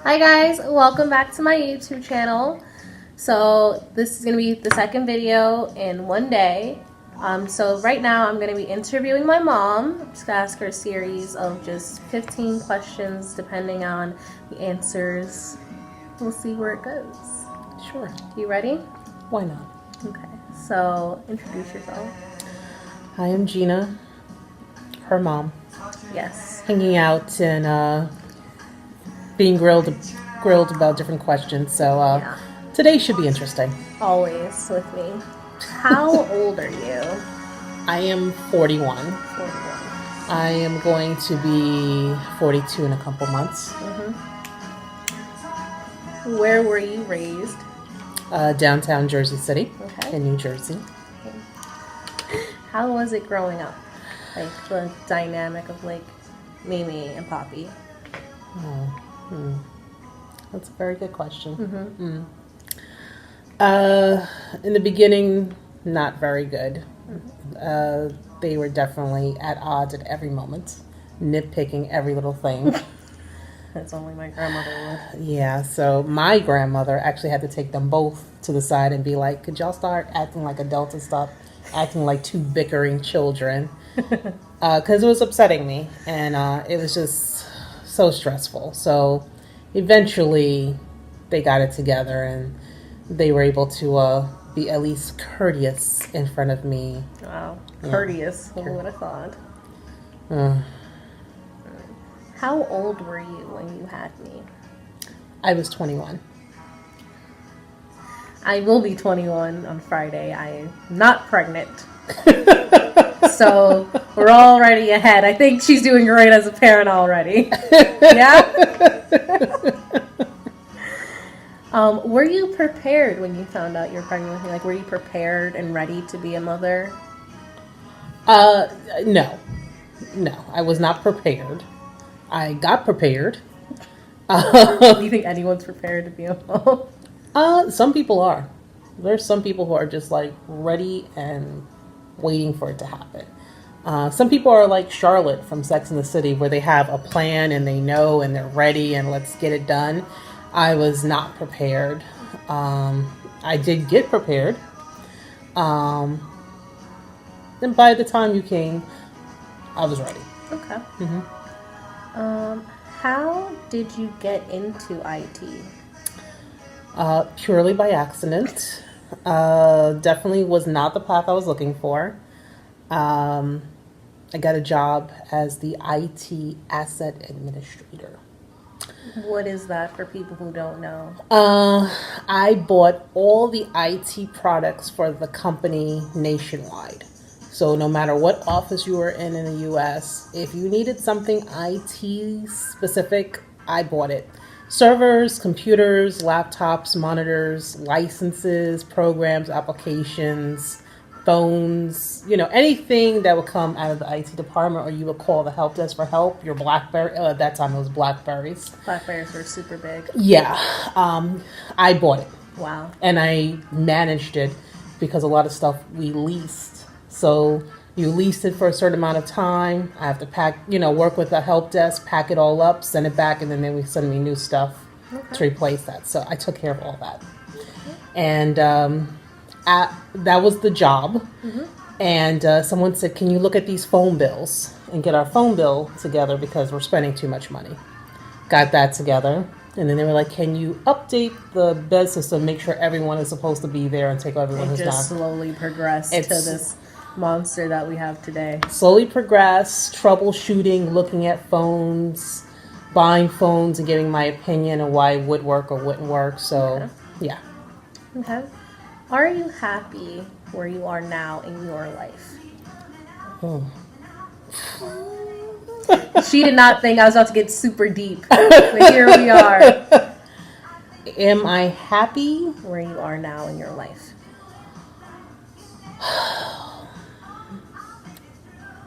Hi guys, welcome back to my YouTube channel. So this is going to be the second video in one day. So right now I'm going to be interviewing my mom. I'm just going to ask her a series of just 15 questions depending on the answers. We'll see where it goes. Sure. You ready? Why not? Okay, so introduce yourself. I am Gina, her mom, Yes. hanging out and being grilled about different questions. So Yeah. today should be interesting. Always with me. How old are you? I am 41. 41. I am going to be 42 in a couple months. Where were you raised? Downtown Jersey City Okay. in New Jersey. How was it growing up? Like the dynamic of like Mimi and Poppy. That's a very good question. Mm-hmm. In the beginning, not very good. They were definitely at odds at every moment, nitpicking every little thing. That's only my grandmother would. Yeah, so my grandmother actually had to take them both to the side and be like, could y'all start acting like adults and stop acting like two bickering children? Because it was upsetting me, and it was just so stressful. So eventually they got it together, and they were able to be at least courteous in front of me. Wow. Yeah. Courteous. Who would have thought? Uh, How old were you when you had me? I was 21. I will be 21 on Friday. I am not pregnant. So we're already ahead. I think she's doing great as a parent already. Yeah? Were you prepared when you found out you were pregnant with me? Like, were you prepared and ready to be a mother? No, I was not prepared. I got prepared. Do you think anyone's prepared to be a mom? Some people are. There's some people who are just like ready and waiting for it to happen. Some people are like Charlotte from Sex and the City, where they have a plan and they know and they're ready and let's get it done. I was not prepared. I did get prepared. And by the time you came, I was ready. Okay. How did you get into IT? Purely by accident. Definitely was not the path I was looking for. I got a job as the IT asset administrator. What is that for people who don't know? I bought all the IT products for the company nationwide. So no matter what office you were in the US, if you needed something IT specific, I bought it. Servers, computers, laptops, monitors, licenses, programs, applications, phones, anything that would come out of the IT department, or you would call the help desk for help, your BlackBerry, at that time it was Blackberries. Blackberries were super big. Yeah, I bought it. Wow. And I managed it because a lot of stuff we leased. So you leased it for a certain amount of time. I have to pack, work with the help desk, pack it all up, send it back, and then they would send me new stuff to replace that. So I took care of all that. And that was the job. And someone said, can you look at these phone bills and get our phone bill together because we're spending too much money. Got that together. And then they were like, can you update the bed system, make sure everyone is supposed to be there and take everyone who's Just not. slowly progressed to this monster that we have today. Slowly progressed, troubleshooting, looking at phones, buying phones and giving my opinion on why it would work or wouldn't work. So, yeah. Okay. Are you happy where you are now in your life? She did not think I was about to get super deep, but here we are. Am I happy? Where you are now in your life?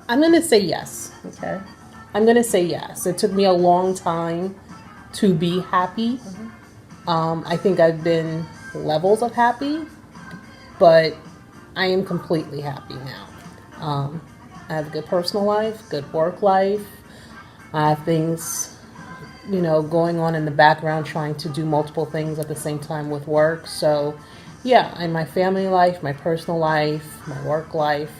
I'm going to say yes. Okay. I'm going to say yes. It took me a long time to be happy. I think I've been levels of happy, but I am completely happy now. I have a good personal life, good work life. I have things going on in the background, trying to do multiple things at the same time with work. So, yeah, in my family life, my personal life, my work life,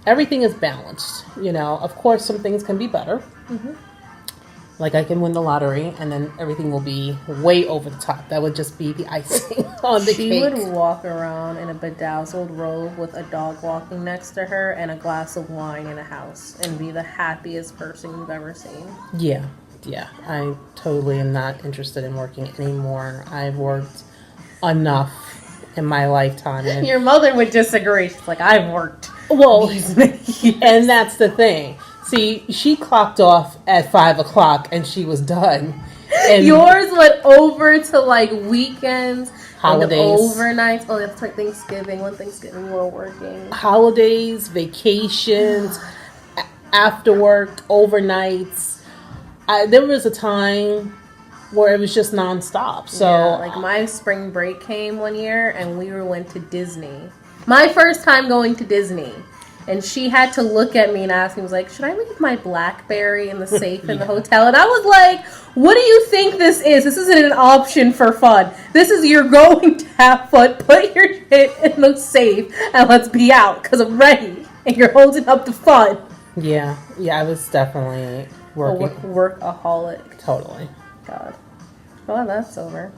everything is balanced. Of course, some things can be better. Mm-hmm. Like I can win the lottery, and then everything will be way over the top. That would just be the icing on the She cake. would walk around in a bedazzled robe with a dog walking next to her and a glass of wine in a house and be the happiest person you've ever seen. Yeah. I totally am not interested in working anymore. I've worked enough in my lifetime. And, Your mother would disagree. She's like, I've worked. well, these many years. and that's the thing. See, she clocked off at 5:00 and she was done. And Yours went over to like weekends, Holidays. and overnights. Oh, that's like Thanksgiving. When Thanksgiving we were working. holidays, vacations, after work, overnights. There was a time where it was just nonstop. So, Yeah, like my spring break came one year, and we went to Disney. My first time going to Disney. And she had to look at me and ask me, was like, should I leave my BlackBerry in the safe in the hotel? And I was like, what do you think this is? This isn't an option for fun. This is you're going to have fun. Put your shit in the safe and let's be out because I'm ready. And you're holding up the fun. yeah, I was definitely working. Workaholic. Totally. God. Well, that's over.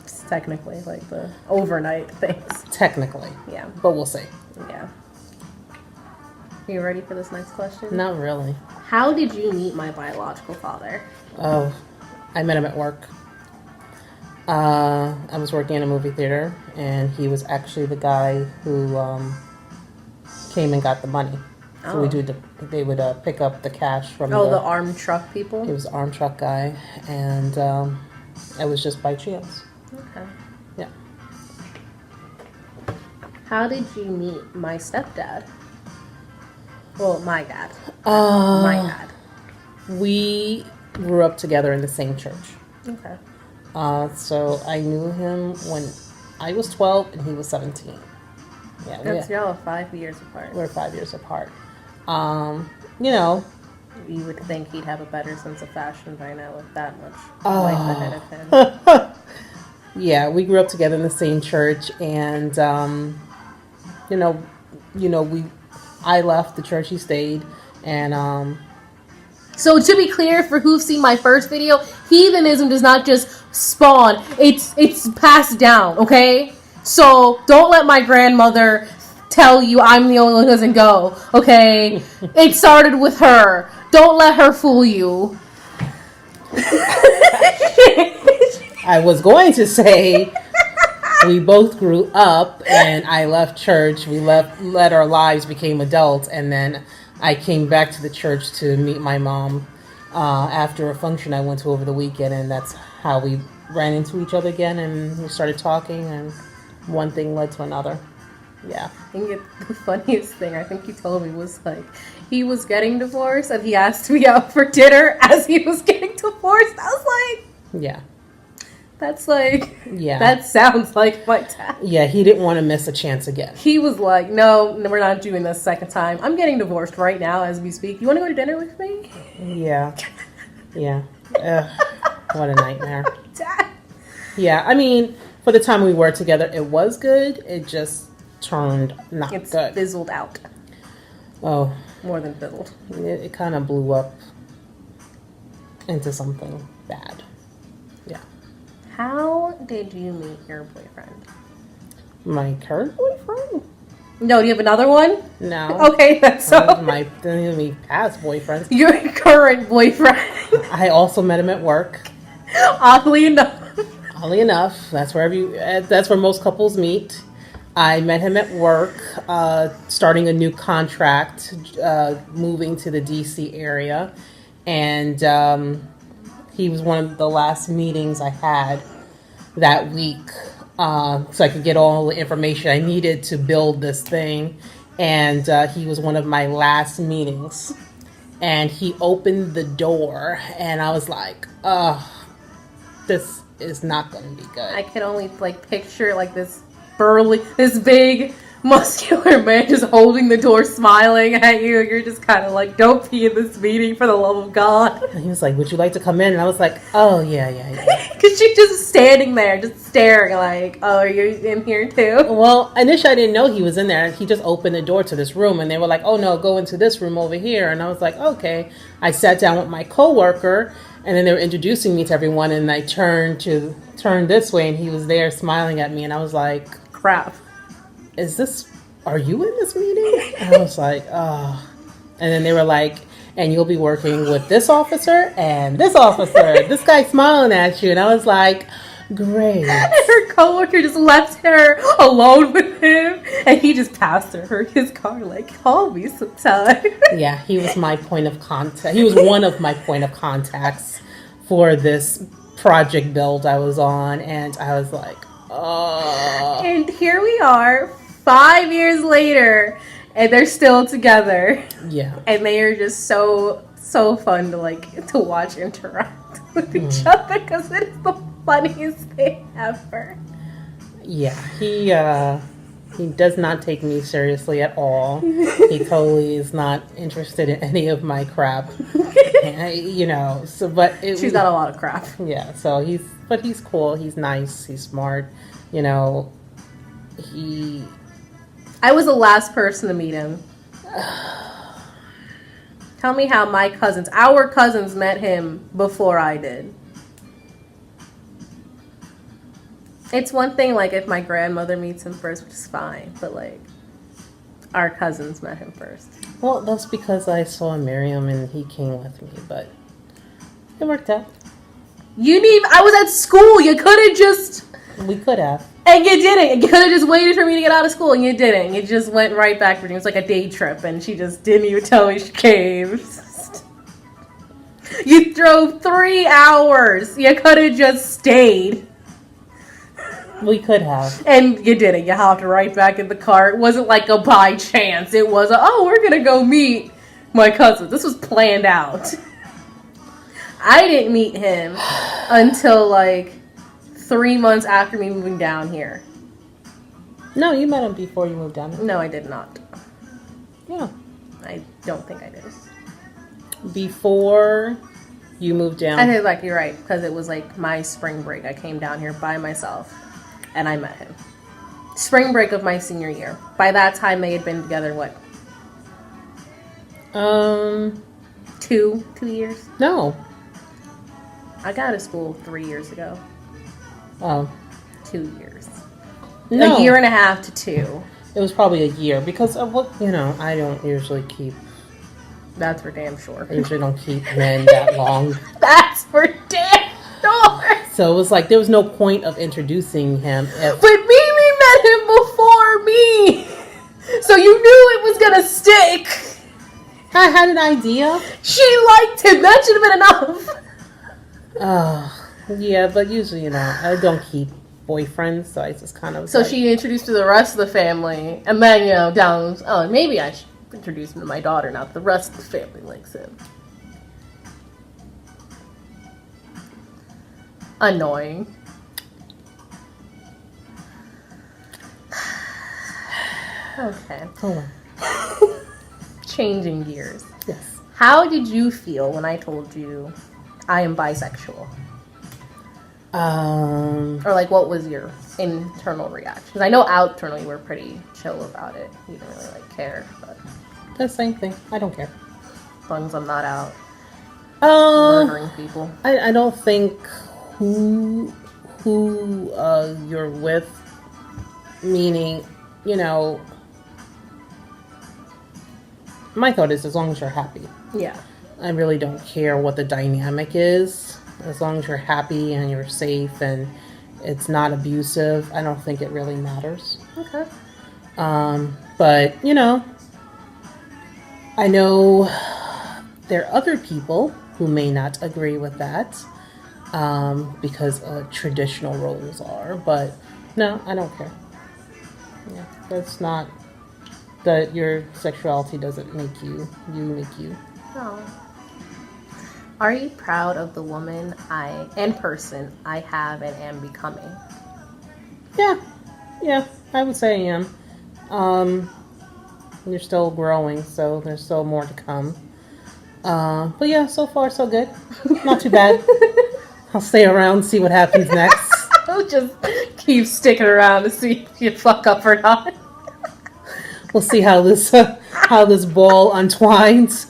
It's technically like the overnight things. Technically. Yeah. But we'll see. Yeah. Are you ready for this next question? Not really. How did you meet my biological father? Oh, I met him at work. I was working in a movie theater, and he was actually the guy who came and got the money. So they would pick up the cash from the armed truck people? He was the arm truck guy, and it was just by chance. Okay. Yeah. How did you meet my stepdad? Well, my dad. Uh, My dad. We grew up together in the same church. Okay. So I knew him when I was 12 and he was 17. Yeah, That's y'all are 5 years apart. we're 5 years apart. You know, You would think he'd have a better sense of fashion by now with that much Oh. life ahead of him. yeah, we grew up together in the same church, and I left the church, he stayed, and So to be clear, for who've seen my first video, heathenism does not just spawn. It's passed down, okay? So don't let my grandmother tell you I'm the only one who doesn't go, okay? It started with her. Don't let her fool you. I was going to say we both grew up, and I left church. We let our lives became adults, and then I came back to the church to meet my mom after a function I went to over the weekend, and that's how we ran into each other again, and we started talking, and one thing led to another. Yeah. I think the funniest thing I think he told me was like he was getting divorced and he asked me out for dinner as he was getting divorced. I was like, Yeah. that's like, Yeah. that sounds like my dad. Yeah, he didn't want to miss a chance again. He was like, no, we're not doing this second time. I'm getting divorced right now as we speak. You want to go to dinner with me? Yeah. Yeah. Ugh, what a nightmare. Dad. Yeah, I mean, for the time we were together, it was good. It just turned not It's good. fizzled out. Oh, More than fizzled. it kind of blew up into something bad. Yeah. How did you meet your boyfriend? My current boyfriend? No, do you have another one? No. Okay, that's That was so. my past boyfriends. Your current boyfriend. I also met him at work. Oddly enough. Oddly enough, that's where most couples meet. I met him at work, starting a new contract, moving to the DC area, and he was one of the last meetings I had that week, so I could get all the information I needed to build this thing. And he was one of my last meetings, and he opened the door, and I was like, this is not going to be good. I could only like picture like this big muscular man just holding the door, smiling at you. You're just kind of like, don't be in this meeting for the love of God. And he was like, would you like to come in? And I was like, oh, yeah. Because she's just standing there, just staring like, oh, are you in here too? Well, initially I didn't know he was in there. He just opened the door to this room, and they were like, oh, no, go into this room over here. And I was like, okay. I sat down with my coworker, and then they were introducing me to everyone, and I turned this way, and he was there smiling at me, and I was like, Crap. are you in this meeting? And I was like, oh. And then they were like, and you'll be working with this officer and this officer. This guy's smiling at you. And I was like, great. Her coworker just left her alone with him, and he just passed her his car like, call me sometime. Yeah, he was my point of contact. He was one of my point of contacts for this project build I was on. And I was like, oh. And here we are, 5 years later, and they're still together. Yeah. And they are just so fun to watch interact with each other, because it is the funniest thing ever. Yeah, he does not take me seriously at all. He totally is not interested in any of my crap. She's got a lot of crap. Yeah, so he's cool. He's nice. He's smart. I was the last person to meet him. Tell me how our cousins met him before I did. It's one thing, if my grandmother meets him first, which is fine, but, our cousins met him first. Well, that's because I saw Miriam and he came with me, but it worked out. I was at school. You could have just... We could have. And you didn't. You could have just waited for me to get out of school, and you didn't. You just went right back for me. It was like a day trip, and she just didn't even tell me she came. You drove 3 hours. You could have just stayed. We could have. And you didn't. You hopped right back in the car. It wasn't like a by chance. It was we're going to go meet my cousin. This was planned out. I didn't meet him until 3 months after me moving down here. No, you met him before you moved down here. No, I did not. Yeah. I don't think I did. Before you moved down. I think you're right, because it was my spring break. I came down here by myself, and I met him. Spring break of my senior year. By that time, they had been together, what? 2 years? No. I got out of school 3 years ago. Oh. 2 years. No. A year and a half to 2. It was probably a year, because of what, I don't usually keep... That's for damn sure. I usually don't keep men that long. That's for damn sure. So it was there was no point of introducing him. But Mimi met him before me. So you knew it was going to stick. I had an idea. She liked him. That should have been enough. Yeah, but usually, I don't keep boyfriends, so I just kind of... So she introduced to the rest of the family, and then, maybe I should introduce him to my daughter now that the rest of the family likes him. Annoying. Okay. Hold on. Changing gears. Yes. How did you feel when I told you I am bisexual? Or what was your internal reaction? 'Cause I know outernally you were pretty chill about it. You didn't really care, but The same thing. I don't care. as long as I'm not out murdering people. I don't think who you're with, meaning, my thought is as long as you're happy. Yeah. I really don't care what the dynamic is. As long as you're happy and you're safe and it's not abusive, I don't think it really matters. Okay. But, I know there are other people who may not agree with that because traditional roles are. But, no, I don't care. Yeah, that's not... That your sexuality doesn't make you. You make you. Oh. Are you proud of the woman and person I have and am becoming? Yeah, I would say I am. You're still growing, so there's still more to come. But yeah, so far so good. Not too bad. I'll stay around, see what happens next. I'll just keep sticking around to see if you fuck up or not. We'll see how this ball untwines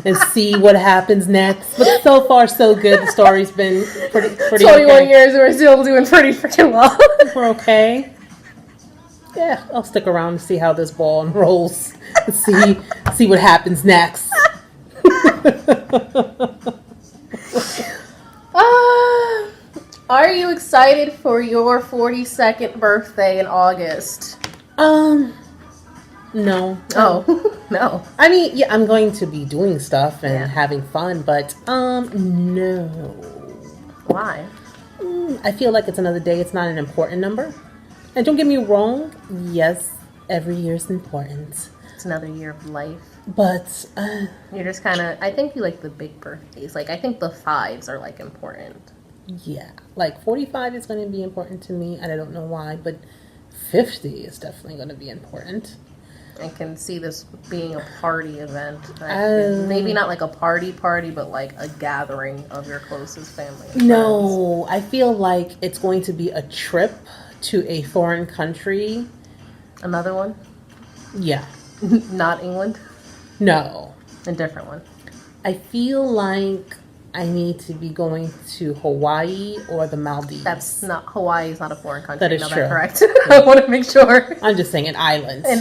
and see what happens next. But so far so good. The story's been pretty 21 okay. years, we're still doing pretty freaking well. We're okay. Yeah, I'll stick around to see how this ball unrolls. See what happens next. Are you excited for your 42nd birthday in August? No. Oh, no. I mean, yeah, I'm going to be doing stuff and Yeah. having fun, but no. Why? I feel like it's another day. It's not an important number. And don't get me wrong. Yes, every year is important, It's another year of life. but You're just kind of, I think you like the big birthdays. Like, I think the fives are, like, important. yeah, like 45 is going to be important to me. And I don't know why, but 50 is definitely going to be important. I can see this being a party event. Maybe not like a party, but like a gathering of your closest family. And No, I feel like it's going to be a trip to a foreign country. friends. Another one? Yeah. Not England? No. A different one. I feel like I need to be going to Hawaii or the Maldives. That's not, Hawaii is not a foreign country. That is true. Correct. I want to make sure. I'm just saying an island. So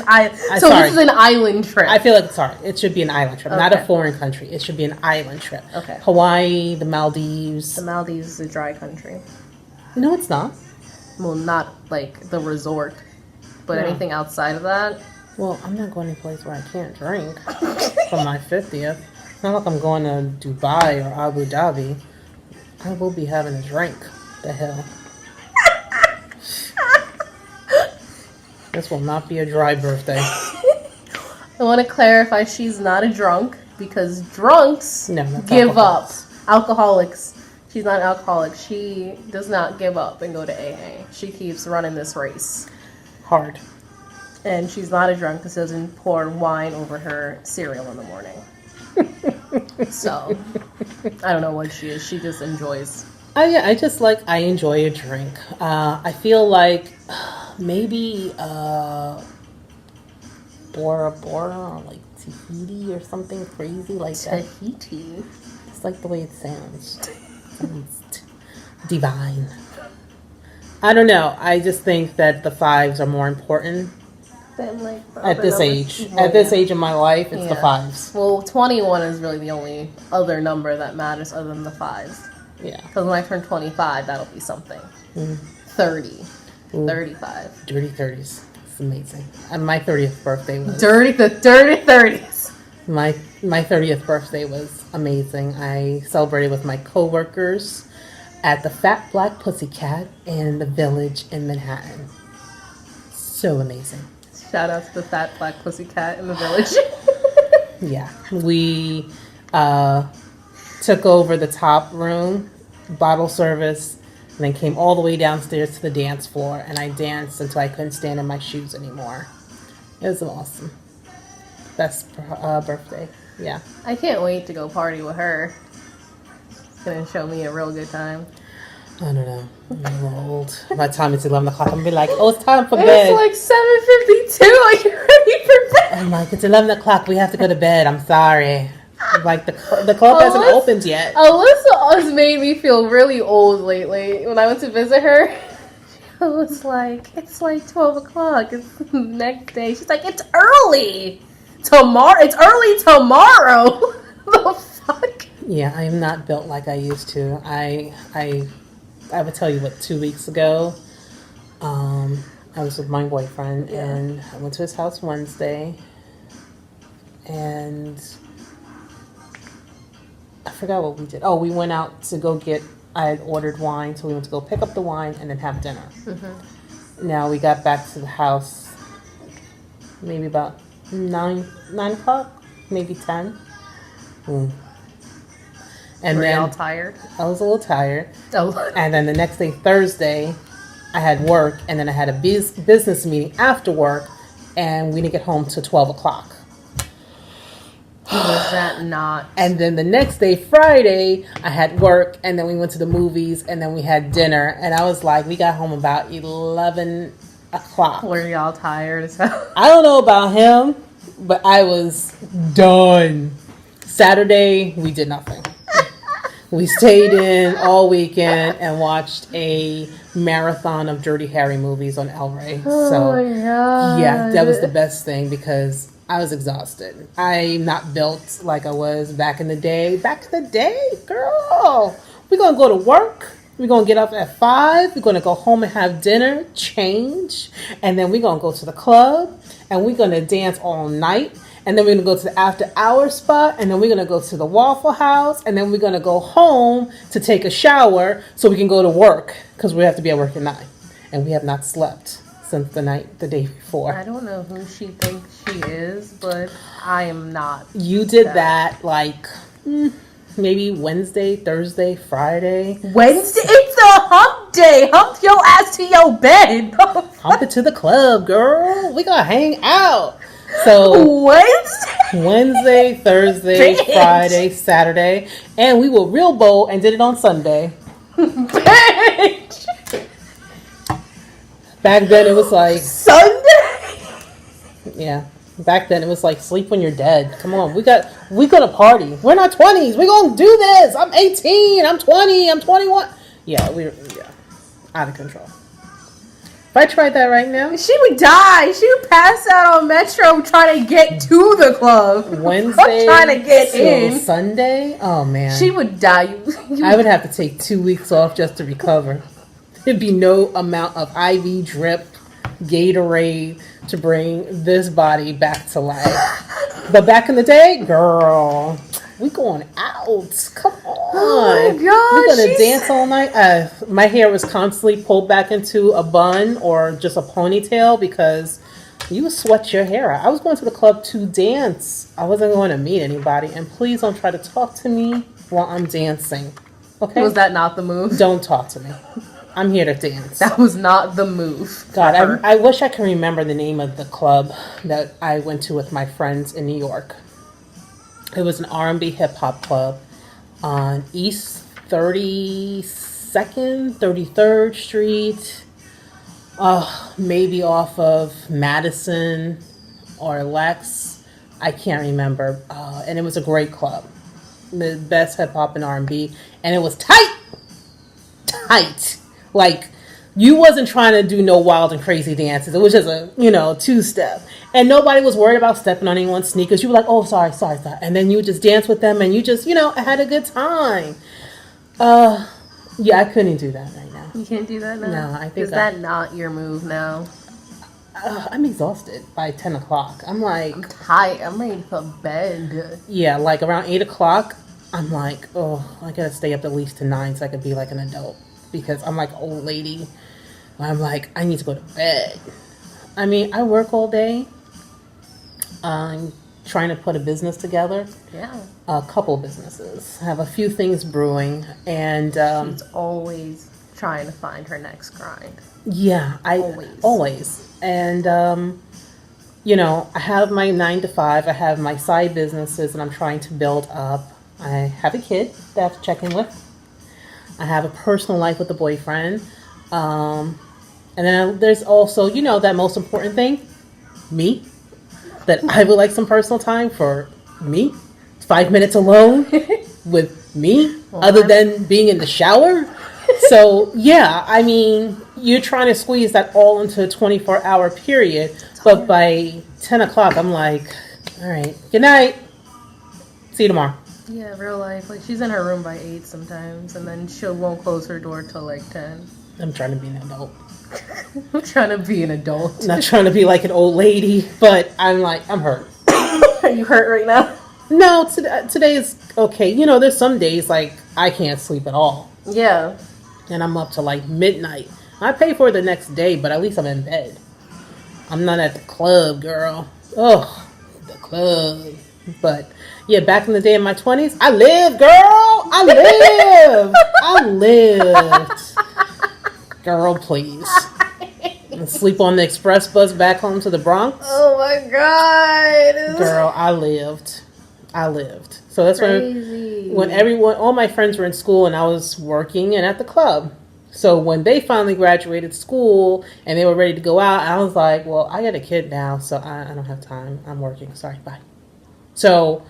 sorry. this is an island trip. I feel like, sorry, it should be an island trip, not a Okay. foreign country. It should be an island trip. Okay. Hawaii, the Maldives. The Maldives is a dry country. No, it's not. Well, not like the resort, but No. anything outside of that. Well, I'm not going to a place where I can't drink for my 50th. Not like I'm going to Dubai or Abu Dhabi. I will be having a drink. The hell. This will not be a dry birthday. I want to clarify she's not a drunk because drunks No, that's give alcoholics. up. Alcoholics. She's not an alcoholic. She does not give up and go to AA. She keeps running this race. Hard. And she's not a drunk because she doesn't pour wine over her cereal in the morning. So, I don't know what she is. She just enjoys. Oh yeah, I enjoy a drink. I feel like maybe Bora Bora or like Tahiti or something crazy like that. Tahiti. It's like the way it sounds. Sounds divine. I don't know. I just think that the fives are more important Then, like, the at other this numbers. age. Well, At this yeah. age of my life, it's the Yeah. fives. Well, 21 is really the only other number that matters other than the fives. Yeah. Because when I turn 25, that'll be something. 30. Ooh. 35. Dirty 30s. It's amazing. And my 30th birthday was The dirty 30s. my 30th birthday was amazing. I celebrated with my coworkers at the Fat Black Pussycat in the Village in Manhattan. So amazing. Shout out to the fat black pussycat in the village. Yeah, we took over the top room, bottle service, and then came all the way downstairs to the dance floor, and I danced until I couldn't stand in my shoes anymore. It was awesome. Best birthday. Yeah. I can't wait to go party with her. It's gonna show me a real good time. I don't know. I'm a little old. By the time it's 11 o'clock, I'm going to be like, oh, it's time for It's bed. like 7:52. I get ready for bed. I'm like, it's 11 o'clock. We have to go to bed. I'm sorry. Like, the club hasn't Alyssa- opened yet. Alyssa has made me feel really old lately. When I went to visit her, I was like, it's like 12 o'clock. It's the next day. She's like, it's early. Tomorrow. It's early tomorrow. The fuck? Yeah, I am not built like I used to. I would tell you what, 2 weeks ago, I was with my boyfriend and I went to his house Wednesday and I forgot what we did. Oh, we went out to go get, I had ordered wine, so we went to go pick up the wine and then have dinner. Now we got back to the house maybe about 9 o'clock, maybe 10. And Were then y'all tired? I was a little tired. Oh. And then the next day, Thursday, I had work, and then I had a business meeting after work, and we didn't get home till 12 o'clock. Was that not? And then the next day, Friday, I had work, and then we went to the movies, and then we had dinner, and I was like, we got home about 11 o'clock. Were y'all tired as hell? I don't know about him, but I was done. Saturday, we did nothing. We stayed in all weekend and watched a marathon of Dirty Harry movies on El Rey. Oh my god. Yeah, that was the best thing because I was exhausted. I'm not built like I was back in the day. Back in the day, girl. We're going to go to work. We're going to get up at 5. We're going to go home and have dinner, change. And then we're going to go to the club. And we're going to dance all night. And then we're going to go to the after hour spot. And then we're going to go to the Waffle House. And then we're going to go home to take a shower so we can go to work. Because we have to be at work at 9. And we have not slept since the day before. I don't know who she thinks she is, but I am not. You did that like maybe Wednesday, Thursday, Friday. Wednesday? It's a hump day. Hump your ass to your bed. Hump it to the club, girl. We gonna hang out. So Wednesday, Thursday, Bitch. Friday, Saturday, and we were real bold and did it on Sunday. Bitch. Back then it was like Sunday? yeah. Back then it was like sleep when you're dead. Come on, we gonna party. We're not 20s. We gonna do this. I'm 18. I'm 20. I'm 21. Yeah, out of control. If I tried that right now, She would die. She would pass out on Metro trying to get to the club. Wednesday trying to get till in. Sunday. Oh man, She would die. I would have to take 2 weeks off just to recover. There'd be no amount of IV drip, Gatorade to bring this body back to life. But back in the day, girl, we going out. Come on. Oh my God, We're going to she's- dance all night. My hair was constantly pulled back into a bun or just a ponytail because you would sweat your hair out. I was going to the club to dance. I wasn't going to meet anybody. And please don't try to talk to me while I'm dancing. Okay? Was that not the move? Don't talk to me. I'm here to dance. That was not the move. God, I wish I could remember the name of the club that I went to with my friends in New York. It was an R&B hip hop club on East 32nd, 33rd Street. Maybe off of Madison or Lex. I can't remember. And it was a great club. The best hip hop and R&B. And it was tight. Tight. Like, you wasn't trying to do no wild and crazy dances. It was just a, two-step. And nobody was worried about stepping on anyone's sneakers. You were like, oh, sorry. And then you would just dance with them and you just, had a good time. Yeah, I couldn't do that right now. You can't do that now? No, I think Is that not your move now? I'm exhausted by 10 o'clock. I'm like, Tight. I'm ready for bed. yeah, like around 8 o'clock, I'm like, oh, I gotta stay up at least to 9 so I could be like an adult. Because I'm like an old lady. I'm like, I need to go to bed. I mean, I work all day. I'm trying to put a business together. Yeah. A couple businesses. I have a few things brewing. And She's always trying to find her next grind. yeah, always. And, I have my 9 to 5. I have my side businesses and I'm trying to build up. I have a kid that I have to check in with. I have a personal life with a boyfriend. And then there's also, that most important thing, me. That I would like some personal time for me. 5 minutes alone with me, other than being in the shower. So, yeah, I mean, you're trying to squeeze that all into a 24-hour period. But by 10 o'clock, I'm like, all right, good night. See you tomorrow. Yeah, real life. Like, she's in her room by 8 sometimes, and then she won't close her door till like 10. I'm trying to be an adult. I'm trying to be an adult. Not trying to be like an old lady, but I'm hurt. Are you hurt right now? No, today is okay. There's some days like I can't sleep at all. Yeah. And I'm up to like midnight. I pay for it the next day, but at least I'm in bed. I'm not at the club, girl. Ugh, the club. But yeah, back in the day in my 20s, I lived, girl. I lived. I lived. Girl, please. And sleep on the express bus back home to the Bronx. Oh my god. Girl, I lived. So that's when everyone, all my friends were in school and I was working and at the club. So when they finally graduated school and they were ready to go out, I was like, well, I got a kid now, so I don't have time. I'm working. Sorry, bye. So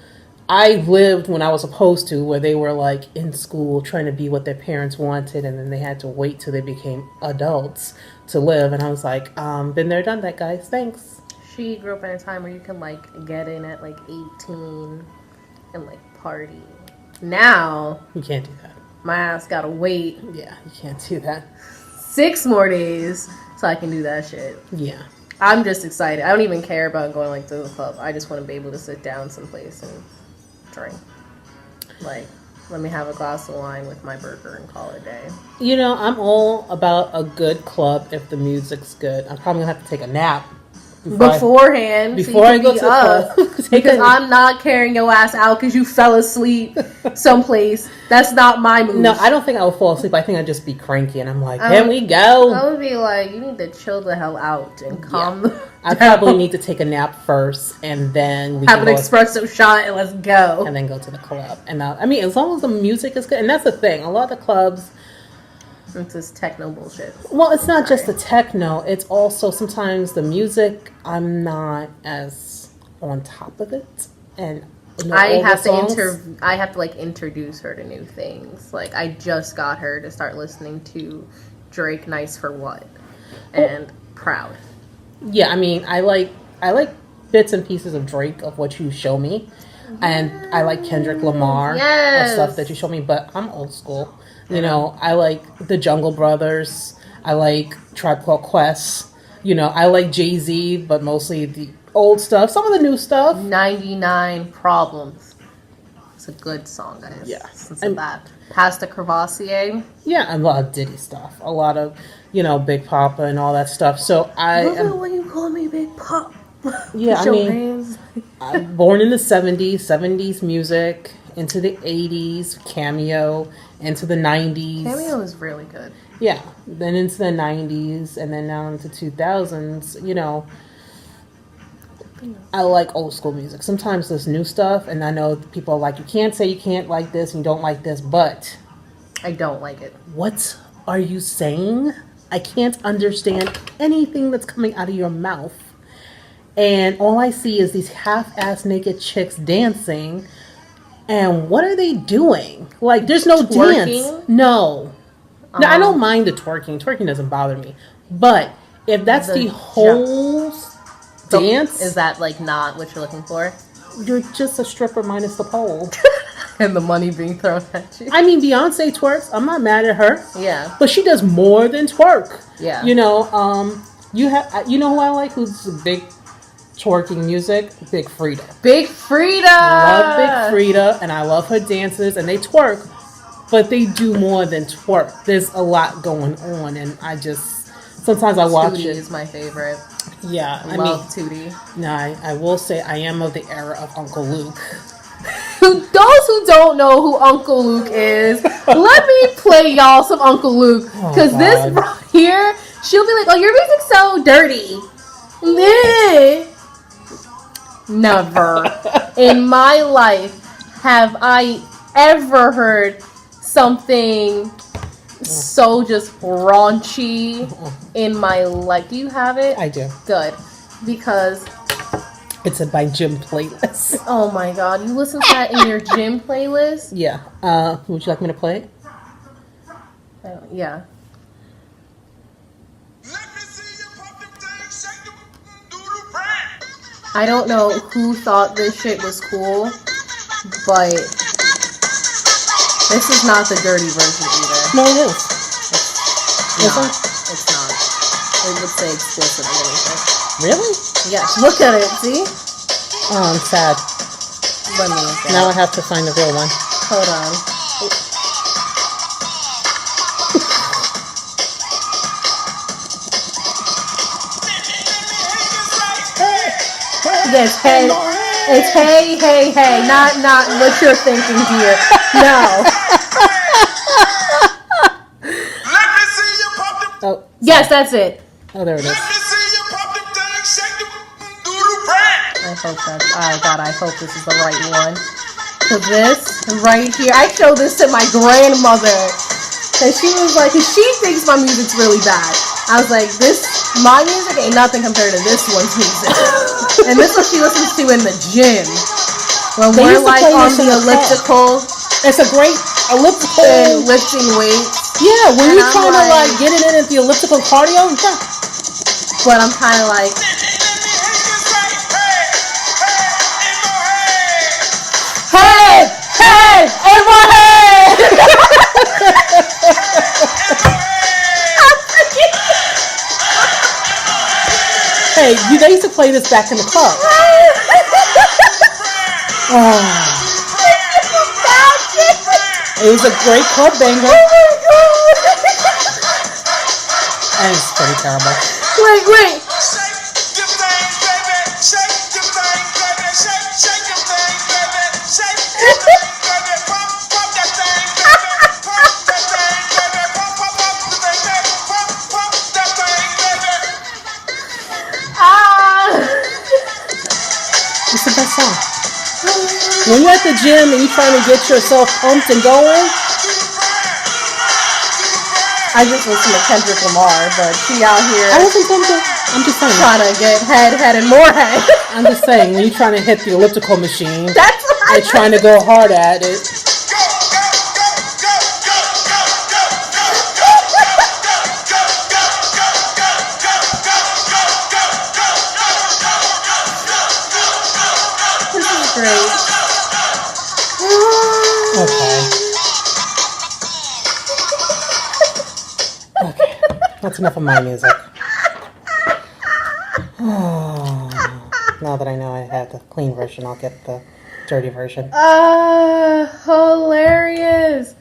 I lived when I was supposed to, where they were like in school trying to be what their parents wanted, and then they had to wait till they became adults to live. And I was like, been there, done that, guys. Thanks. She grew up in a time where you can like get in at like 18 and like party. Now You can't do that. my ass gotta wait Yeah, you can't do that. 6 more days so I can do that shit. Yeah. I'm just excited. I don't even care about going like to the club. I just want to be able to sit down someplace and drink. Like, let me have a glass of wine with my burger and call it a day. You know, I'm all about a good club if the music's good. I'm probably gonna have to take a nap Beforehand, before so I you go can to be up. the club. Because I'm not carrying your ass out because you fell asleep someplace. That's not my move. No, I don't think I would fall asleep. I think I'd just be cranky, and I'm like, "Can we go?" I would be like, you need to chill the hell out and calm I probably need to take a nap first, and then we have can an go espresso shot and let's go. and then go to the club. And I mean, as long as the music is good, and that's the thing. A lot of the clubs, It's this techno bullshit. well, it's not just the techno. It's also sometimes the music. I'm not as on top of it, and know I all the have songs. I have to like introduce her to new things. Like I just got her to start listening to Drake Nice for What and Proud. Yeah, I mean, I like bits and pieces of Drake of what you show me, and I like Kendrick Lamar Yes. of stuff that you show me. But I'm old school. You know, I like the Jungle Brothers. I like Tribe Called Quest. You know, I like Jay-Z, but mostly the old stuff. Some of the new stuff. 99 Problems. It's a good song, guys. Yeah. Since of that. Pasta Crevassier. Yeah, a lot of Diddy stuff. A lot of, you know, Big Papa and all that stuff. So I Love it am, when you call me Big Pop. Yeah, Put I your mean- hands- I'm born in the 70s music, into the 80s, Cameo, into the 90s. Cameo is really good. Yeah, then into the 90s, and then now into 2000s, you know. I like old school music. Sometimes there's new stuff, and I know people are like, you can't say you can't like this and you don't like this, but I don't like it. what are you saying? I can't understand anything that's coming out of your mouth. And all I see is these half-ass naked chicks dancing. And what are they doing? Like, there's no Twerking? dance. No. No, I don't mind the twerking. Twerking doesn't bother me. But if that's The the whole dance, Is that like not what you're looking for? you're just a stripper minus the pole. And the money being thrown at you. I mean, Beyonce twerks. I'm not mad at her. Yeah. But she does more than twerk. Yeah. You know, you know who I like who's big twerking music? Big Frida. Big Frida. Love Big Frida, and I love her dances, and they twerk, but they do more than twerk. There's a lot going on, and I just sometimes I watch Tootie it. is my favorite. Yeah, I Love mean, Tootie. no, I will say I am of the era of Uncle Luke. Those who don't know who Uncle Luke is, let me play y'all some Uncle Luke. Because this God. right here, she'll be like, oh, your music's so dirty. Meh. Never in my life have I ever heard something so just raunchy in my life. Do you have it? I do. Good. Because, It's a by Jim playlist. oh my god, you listen to that in your gym playlist? Yeah. Would you like me to play it? Yeah. I don't know who thought this shit was cool, but this is not the dirty version either. No, it is. It's not. It's not. It would say explicit underneath Really? it. Yes, look at it, see? Oh, I'm sad. Let me look at Now I it. have to find the real one. Hold on. Yes, hey, it's hey, hey, hey, not what you're thinking here. No. Yes, that's it. Oh, there it is. I hope that's. Oh God, I hope this is the right one. So this right here, I showed this to my grandmother, and she was like, cause she thinks my music's really bad. I was like, my music ain't nothing compared to this one's music. And this is what she listens to in the gym when They we're used to like play on this in the the car. elliptical It's a great elliptical. and lifting weights. Yeah, when And you're I'm trying to like- get it in at the elliptical cardio. Yeah. But I'm kind of like, Hey, hey, in my head. Hey, they used to play this back in the club. Oh, it was a great club banger. And it's pretty terrible. wait. It's the best song. When you're at the gym and you're trying to get yourself pumped and going, I just listen to Kendrick Lamar, but she out here I wasn't pumped. I'm just saying. trying to get head, and more head. I'm just saying, when you're trying to hit the elliptical machine That's what and trying to go hard at it, This is great. okay. Okay, that's enough of my music. Oh, now that I know I have the clean version, I'll get the dirty version. Hilarious.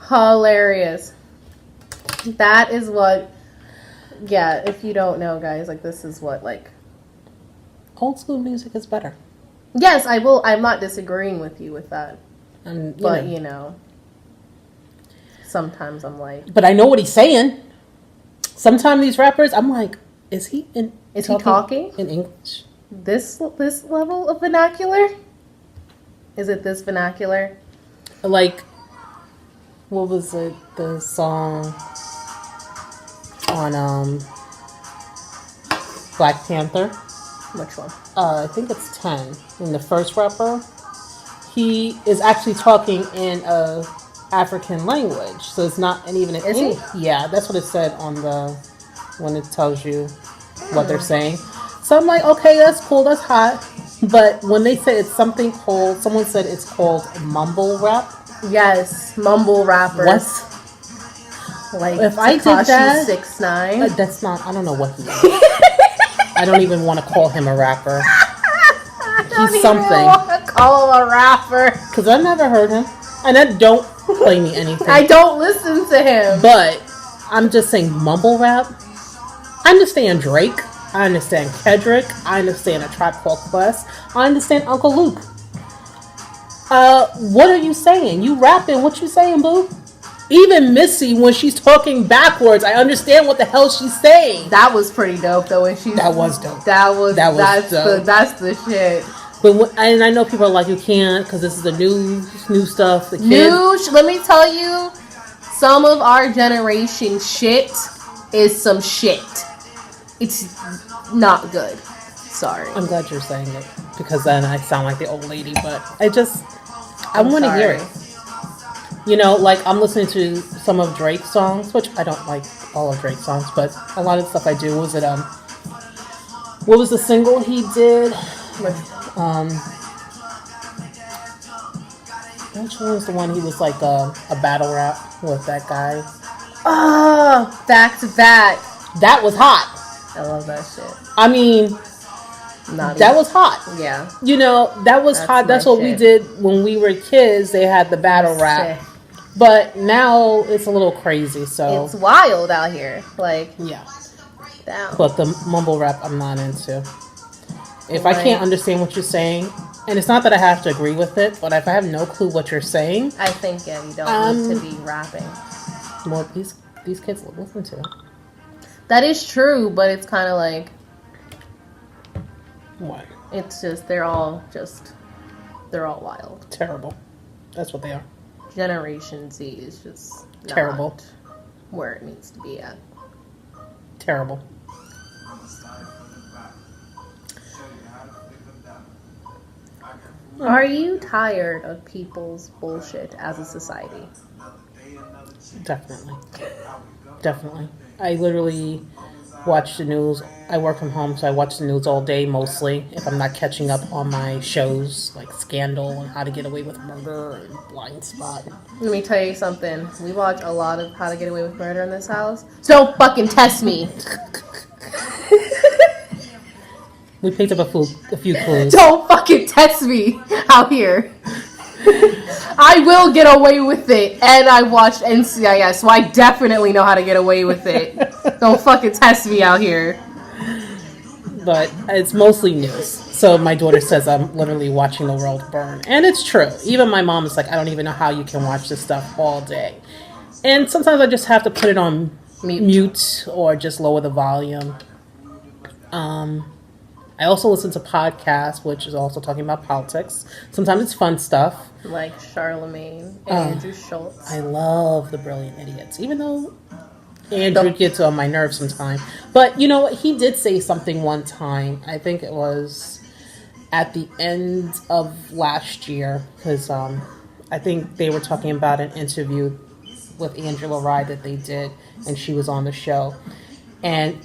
Hilarious. That is what, yeah, if you don't know, guys, like, this is what, like, Old school music is better. yes, I'm not disagreeing with you with that, And, but, you know, sometimes I'm like, but I know what he's saying. Sometimes these rappers, I'm like, is he talking in English? this level of vernacular? Is it this vernacular? Like, what was it? The song on Black Panther. Which one? I think it's 10. In the first rapper, he is actually talking in a African language, so it's not even an Is he? Yeah, that's what it said on the when it tells you what they're saying. So I'm like, okay, that's cool, that's hot. But when they say it's something called, someone said it's called mumble rap. Yes, mumble rappers. What? Like If I did Tekashi that- 6ix9ine. That's not. I don't know what he is. I don't even want to call him a rapper he's something. I call him a rapper. because I never heard him, and that don't play me anything. I don't listen to him. But I'm just saying mumble rap. I understand Drake. I understand Kendrick. I understand A Tribe Called Quest. I understand Uncle Luke. What are you saying? You rapping? What you saying, boo? Even Missy, when she's talking backwards, I understand what the hell she's saying. That was pretty dope, though. When she That was dope. that's dope. that's the shit. But and I know people are like, you can't because this is the new stuff. The kids. Let me tell you, some of our generation shit is some shit. It's not good. Sorry. I'm glad you're saying it because then I sound like the old lady. But I I'm want to hear sorry. it. You know, like I'm listening to some of Drake's songs, which I don't like all of Drake's songs, but a lot of the stuff I do. Was it what was the single he did? Which one was the one he was like a battle rap with that guy? Oh, back to back. That was hot. I love that shit. I mean, Not that even- was hot. yeah. You know, that was That's hot. That's my what we shit. did when we were kids. They had the battle rap. Sick. But now it's a little crazy, so It's wild out here. Like, yeah. down. But the mumble rap I'm not into. If I Right. can't understand what you're saying, and it's not that I have to agree with it, but if I have no clue what you're saying, I think, yeah, you don't need to be rapping. well, these kids will listen to it. That is true, but it's kind of like What? it's just they're all wild. Terrible. That's what they are. Generation Z is just Terrible. not where it needs to be at. Terrible. Are you tired of people's bullshit as a society? Definitely. Definitely. I literally watch the news. I work from home, so I watch the news all day mostly. If I'm not catching up on my shows like Scandal and How to Get Away with Murder and Blind Spot. Let me tell you something. We watch a lot of How to Get Away with Murder in this house. So don't fucking test me. We picked up a few clues. Don't fucking test me out here. I will get away with it, and I watched NCIS, so I definitely know how to get away with it. Don't fucking test me out here. But it's mostly news. So my daughter says I'm literally watching the world burn. And it's true. Even my mom is like, I don't even know how you can watch this stuff all day. And sometimes I just have to put it on mute or just lower the volume. I also listen to podcasts, which is also talking about politics. Sometimes it's fun stuff. Like Charlemagne and Andrew Schultz. I love The Brilliant Idiots, even though Andrew gets on my nerves sometimes. But you know what? He did say something one time. I think it was at the end of last year, because I think they were talking about an interview with Angela Rye that they did, and she was on the show. And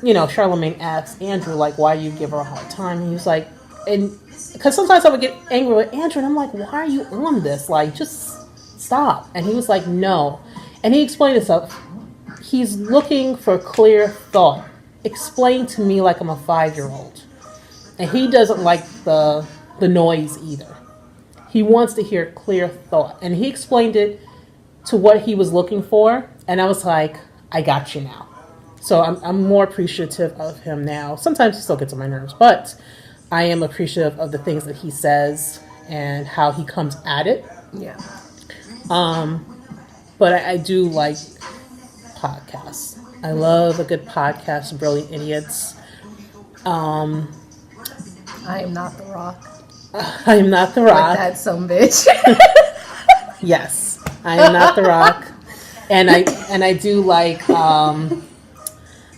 you know, Charlemagne asked Andrew, like, why you give her a hard time? And he was like, and because sometimes I would get angry with Andrew, and I'm like, why are you on this? Like, just stop. And he was like, no. And he explained himself. He's looking for clear thought. Explain to me like I'm a 5-year-old. And he doesn't like the noise either. He wants to hear clear thought. And he explained it to what he was looking for. And I was like, I got you now. So I'm more appreciative of him now. Sometimes he still gets on my nerves, but I am appreciative of the things that he says and how he comes at it. Yeah. But I do like podcasts. I love a good podcast, Brilliant Idiots. I am not The Rock. I am not The Rock. Like that some bitch. Yes, I am not The Rock. And I do like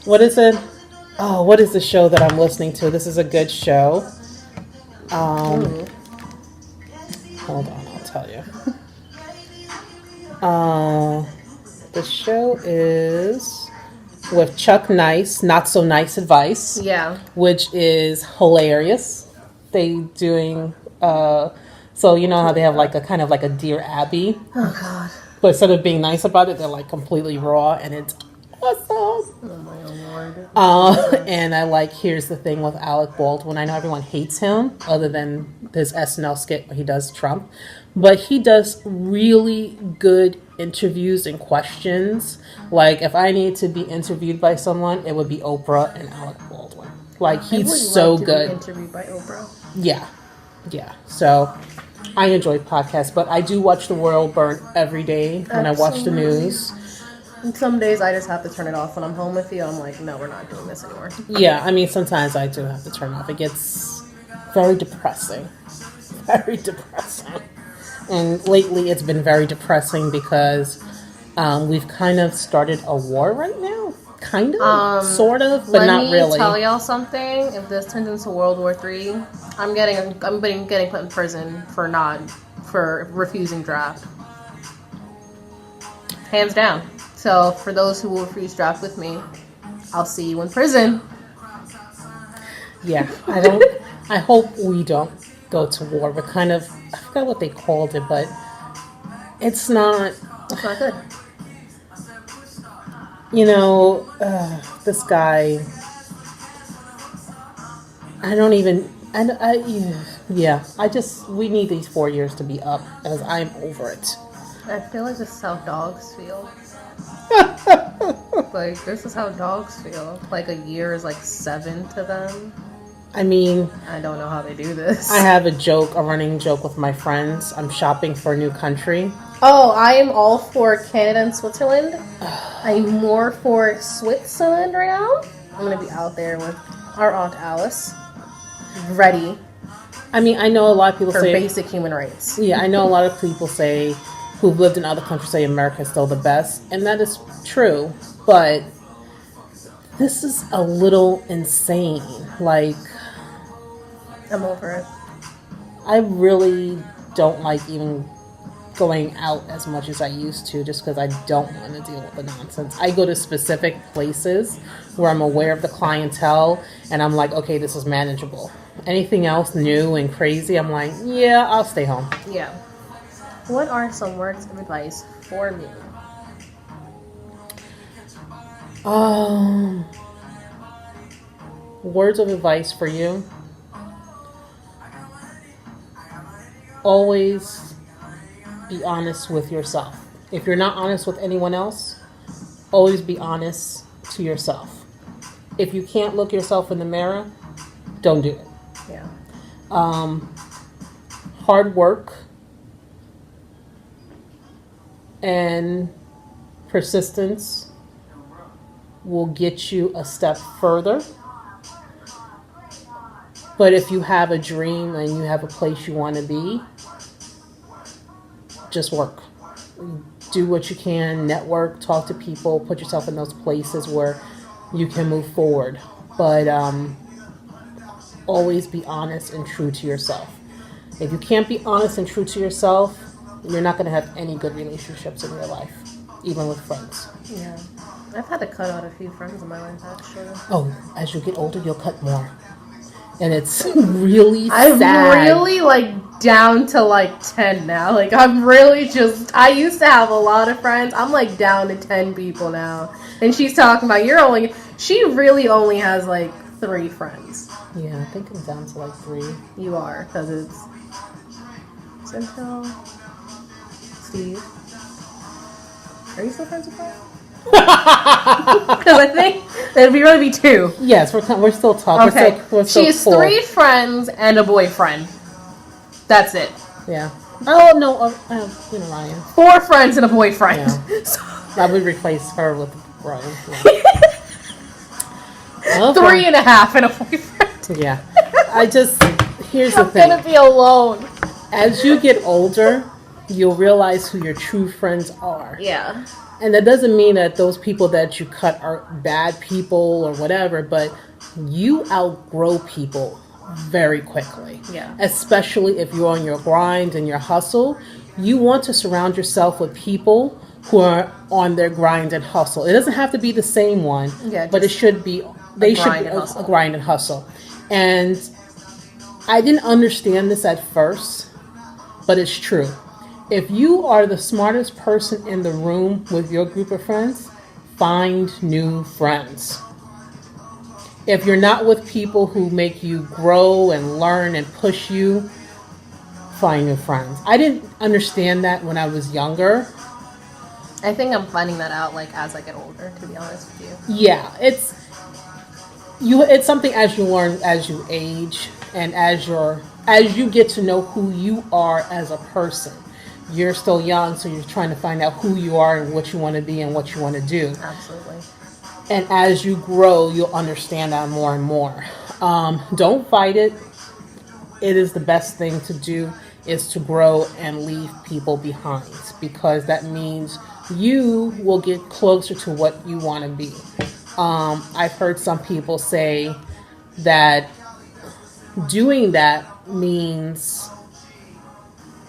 what is it? Oh, what is the show that I'm listening to? This is a good show. Hold on, I'll tell you. The show is with Chuck Nice, Not So Nice Advice. Yeah. Which is hilarious. They doing so you know how they have like a kind of like a Dear Abby. Oh God. But instead of being nice about it, they're like completely raw, and it's awesome. Oh my Lord. And I like Here's the Thing with Alec Baldwin. I know everyone hates him, other than his SNL skit where he does Trump, but he does really good interviews and questions. Like if I need to be interviewed by someone, it would be Oprah and Alec Baldwin. Like he's so good. Be interviewed by Oprah. Yeah. So I enjoy podcasts, but I do watch the world burn every day when I watch the news. And some days I just have to turn it off when I'm home with you. I'm like, no, we're not doing this anymore. Yeah, I mean, sometimes I do have to turn off. It gets very depressing. Very depressing. And lately it's been very depressing because we've kind of started a war right now. Kind of, sort of, but not really. Let me tell y'all something. If this turns into World War III, I'm getting put in prison for refusing draft. Hands down. So for those who will refuse draft with me, I'll see you in prison. Yeah, I hope we don't go to war. We're kind of, I forgot what they called it, but it's not good. You know, this guy, we need these 4 years to be up, because I'm over it. I feel like this is how dogs feel. Like, this is how dogs feel. Like, a year is like 7 to them. I mean, I don't know how they do this. I have a running joke with my friends. I'm shopping for a new country. Oh, I am all for Canada and Switzerland. I'm more for Switzerland right now. I'm gonna be out there with our Aunt Alice, ready I mean, I know a lot of people for say basic human rights. Yeah, I know a lot of people say who've lived in other countries say America is still the best, and that is true. But this is a little insane. Like, I'm over it. I really don't like even going out as much as I used to, just because I don't want to deal with the nonsense. I go to specific places where I'm aware of the clientele, and I'm like, okay, this is manageable. Anything else new and crazy, I'm like, yeah, I'll stay home. Yeah. What are some words of advice for me? Words of advice for you. Always be honest with yourself. If you're not honest with anyone else, always be honest to yourself. If you can't look yourself in the mirror, don't do it. Yeah. Hard work and persistence will get you a step further. But if you have a dream and you have a place you want to be, just work. Do what you can, network, talk to people, put yourself in those places where you can move forward. But always be honest and true to yourself. If you can't be honest and true to yourself, you're not going to have any good relationships in your life, even with friends. Yeah. I've had to cut out a few friends in my life, actually. Oh, as you get older, you'll cut more. And it's really I'm sad. really, like, down to, like, 10 now. Like, I'm really just... I used to have a lot of friends. I'm, like, down to 10 people now. And she's talking about, you're only... She really only has, like, 3 friends. Yeah, I think I'm down to, like, 3. You are, because it's... Central... Steve... Are you still friends with her? Because I think that'd really be 2. Yes, we're still talking. Okay. We're still She has cool. 3 friends and a boyfriend. That's it. Yeah. Oh, no, Ryan. 4 friends and a boyfriend. Yeah. So, I would replace her with Ryan. yeah. 3.5 and a boyfriend. Yeah. Here's the I'm thing. gonna be alone. As you get older, you'll realize who your true friends are. Yeah. And that doesn't mean that those people that you cut are bad people or whatever, but you outgrow people very quickly. Yeah. Especially if you're on your grind and your hustle. You want to surround yourself with people who are on their grind and hustle. It doesn't have to be the same one, but it should be, they should be a grind and hustle. And I didn't understand this at first, but it's true. If you are the smartest person in the room with your group of friends, find new friends. If you're not with people who make you grow and learn and push you, find new friends. I didn't understand that when I was younger. I think I'm finding that out like as I get older, to be honest with you. Yeah, it's something as you learn, as you age, and as you get to know who you are as a person. You're still young, so you're trying to find out who you are and what you want to be and what you want to do. Absolutely. And as you grow, you'll understand that more and more. Don't fight it. It is the best thing to do, is to grow and leave people behind, because that means you will get closer to what you want to be. I've heard some people say that doing that means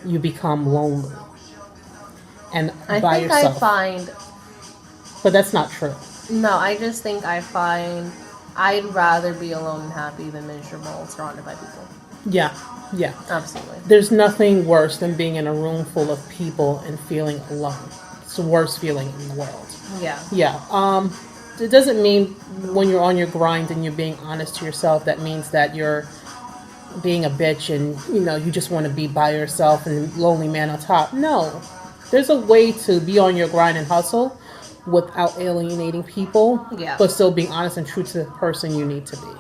you become lonely and by yourself. I find, but that's not true. No, I just think I find I'd rather be alone and happy than miserable, surrounded by people. Yeah, Absolutely. There's nothing worse than being in a room full of people and feeling alone. It's the worst feeling in the world. Yeah. It doesn't mean when you're on your grind and you're being honest to yourself, that means that you're being a bitch and you just want to be by yourself and lonely man on top. No, there's a way to be on your grind and hustle without alienating people, but still being honest and true to the person you need to be.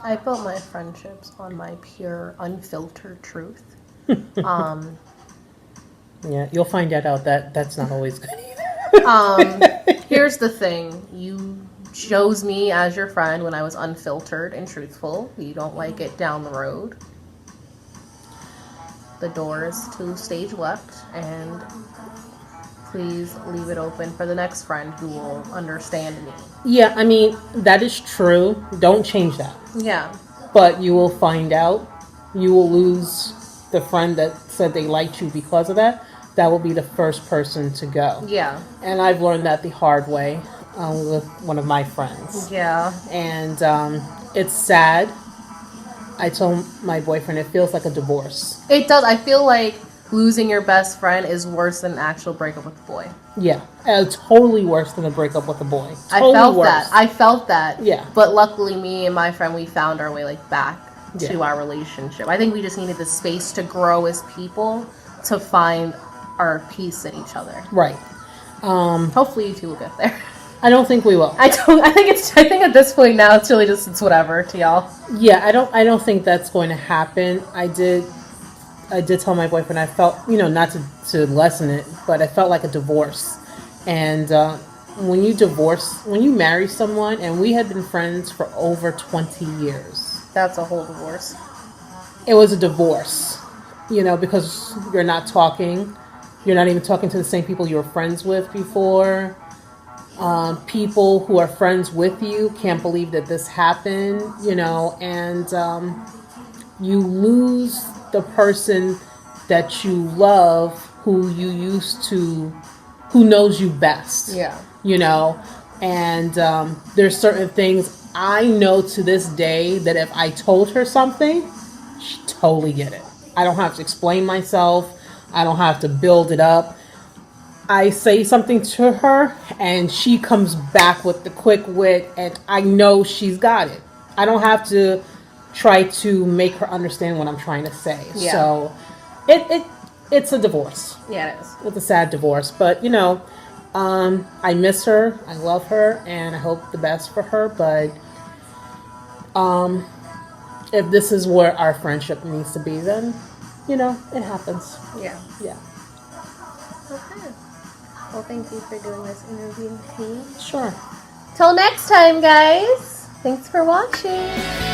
I built my friendships on my pure, unfiltered truth. Yeah, you'll find that out that's not always good either. Here's the thing. You chose me as your friend when I was unfiltered and truthful. You don't like it down the road. The door is to stage left, and please leave it open for the next friend who will understand me. Yeah, I mean, that is true. Don't change that. Yeah. But you will find out. You will lose the friend that said they liked you because of that. That will be the first person to go. Yeah. And I've learned that the hard way with one of my friends. Yeah. And it's sad. I told my boyfriend it feels like a divorce. It does. I feel like losing your best friend is worse than an actual breakup with a boy. Yeah, totally worse than a breakup with a boy. Totally I felt that. Yeah. But luckily, me and my friend, we found our way back to Yeah. our relationship. I think we just needed the space to grow as people, to find our peace in each other. Right. Hopefully, you two will get there. I don't think we will. I think at this point now it's really just it's whatever to y'all. Yeah, I don't think that's going to happen. I did tell my boyfriend I felt, not to lessen it, but I felt like a divorce. And when you marry someone, and we had been friends for over 20 years. That's a whole divorce. It was a divorce, because you're not talking. You're not even talking to the same people you were friends with before. People who are friends with you can't believe that this happened, and you lose the person that you love, who knows you best. Yeah. And there's certain things I know to this day that if I told her something, she'd totally get it. I don't have to explain myself. I don't have to build it up. I say something to her and she comes back with the quick wit, and I know she's got it. I don't have to try to make her understand what I'm trying to say. Yeah. So it's a divorce. Yeah, it is. It's a sad divorce, but I miss her, I love her, and I hope the best for her, but if this is where our friendship needs to be, then it happens. Yeah. Yeah. Okay. Well, thank you for doing this interview with me. Sure. Till next time, guys. Thanks for watching.